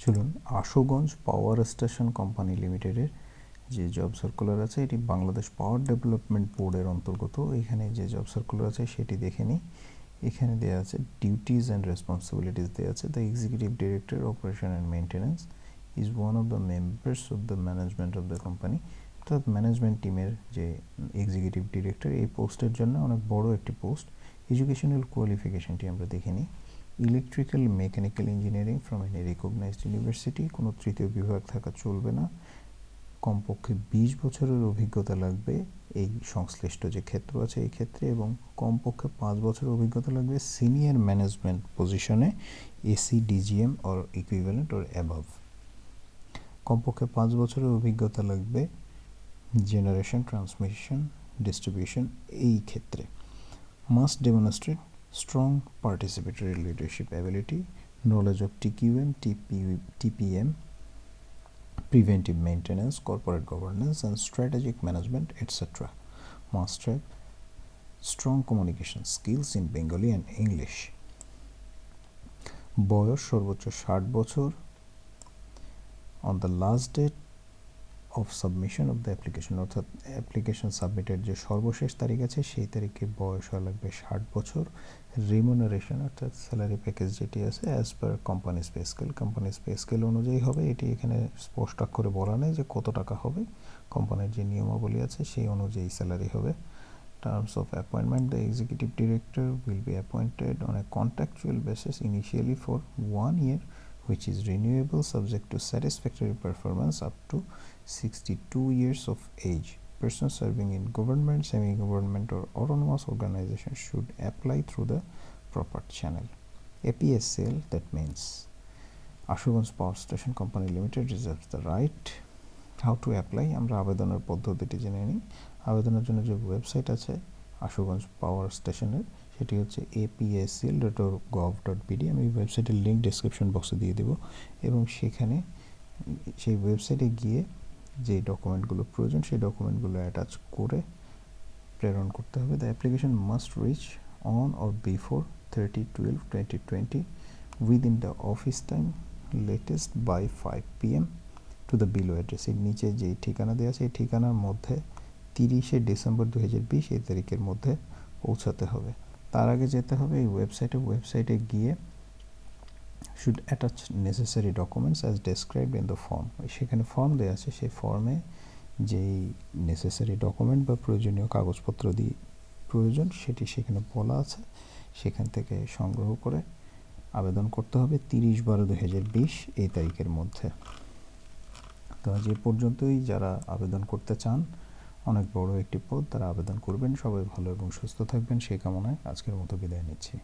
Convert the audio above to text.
চলুন Ashuganj power station company লিমিটেডের যে জব সার্কুলার আছে এটি বাংলাদেশ পাওয়ার ডেভেলপমেন্ট বোর্ডের অন্তর্গত। এখানে যে জব সার্কুলার আছে সেটি দেখে নিই। এখানে দেওয়া আছে ডিউটিজ অ্যান্ড রেসপন্সিবিলিটিস দেওয়া আছে। The executive director operation and maintenance is one of the members of the management of the company. অর্থাৎ ম্যানেজমেন্ট টিমের যে এক্সিকিউটিভ ডিরেক্টর এই পোস্টের জন্য অনেক বড় একটি পোস্ট। এডুকেশনাল কোয়ালিফিকেশনটি আমরা দেখে নিই। Electrical mechanical engineering from any recognised university, কোনো তৃতীয় বিভাগ থাকা চলবে না। কমপক্ষে 20 বছরের অভিজ্ঞতা লাগবে এই সংশ্লিষ্ট যে ক্ষেত্র আছে এই ক্ষেত্রে, এবং কমপক্ষে 5 বছরের অভিজ্ঞতা লাগবে সিনিয়র ম্যানেজমেন্ট পজিশনে AC DGM or equivalent or above. কমপক্ষে 5 বছরের অভিজ্ঞতা লাগবে জেনারেশন, ট্রান্সমিশন, ডিস্ট্রিবিউশন এই ক্ষেত্রে। Must demonstrate strong participatory leadership ability, knowledge of TQM, TPM, preventive maintenance, corporate governance and strategic management, etc. Must have strong communication skills in Bengali and English. বয়স সর্বোচ্চ 60 বছর। on the last date of submission of the application, অর্থাৎ application সাবমিটের যে সর্বশেষ তারিখ আছে সেই তারিখে বয়স হওয়া লাগবে 60 বছর। রিমুনারেশন অর্থাৎ স্যালারি প্যাকেজ যেটি আছে as per company pay scale, company pay scale অনুযায়ী হবে। এটি এখানে স্পষ্ট করে বলা নেই যে কত টাকা হবে, কোম্পানির যে নিয়মাবলী আছে সেই অনুযায়ী স্যালারি হবে। Terms of appointment, the executive director will be appointed on a contractual basis initially for 1 year which is renewable subject to satisfactory performance up to 62 years of age. Persons serving in government, semi-government or autonomous organization should apply through the proper channel. APSL, that means Ashugonj Power Station Company Limited, reserves the right. How to apply? আমরা আবেদনের পদ্ধতিটি জেনে নিই। আবেদনের জন্য যে website আছে আশুগঞ্জ পাওয়ার স্টেশনের সেটি হচ্ছে apsl.gov.bd। আমি এই ওয়েবসাইটের লিঙ্ক ডেসক্রিপশন বক্সে দিয়ে দেবো, এবং সেখানে সেই ওয়েবসাইটে গিয়ে যে ডকুমেন্টগুলো প্রয়োজন সেই ডকুমেন্টগুলো অ্যাটাচ করে প্রেরণ করতে হবে। The application must reach on or before 30/12/2020 within the office time latest by 5 PM to the below address. এর নিচে যেই ঠিকানা দেওয়া আছে এই ঠিকানার মধ্যে 30শে ডিসেম্বর 2020 এই তারিখের মধ্যে পৌঁছাতে হবে। তার আগে যেতে হবে এই ওয়েবসাইটে গিয়ে should attach necessary documents as described in the form। সেখানে ফর্ম দেওয়া আছে, সেই ফর্মে যেই নেসেসারি ডকুমেন্ট বা প্রয়োজনীয় কাগজপত্র দিয়ে প্রয়োজন সেটি সেখানে বলা আছে, সেখান থেকে সংগ্রহ করে আবেদন করতে হবে 30/12/2020 এই তারিখের মধ্যে। তো আজ এ পর্যন্তই। যারা আবেদন করতে চান, অনেক বড় একটি পদ, তারা আবেদন করবেন। সবাই ভালো এবং সুস্থ থাকবেন সেই কামনায় আজকের মতো বিদায় নিচ্ছি।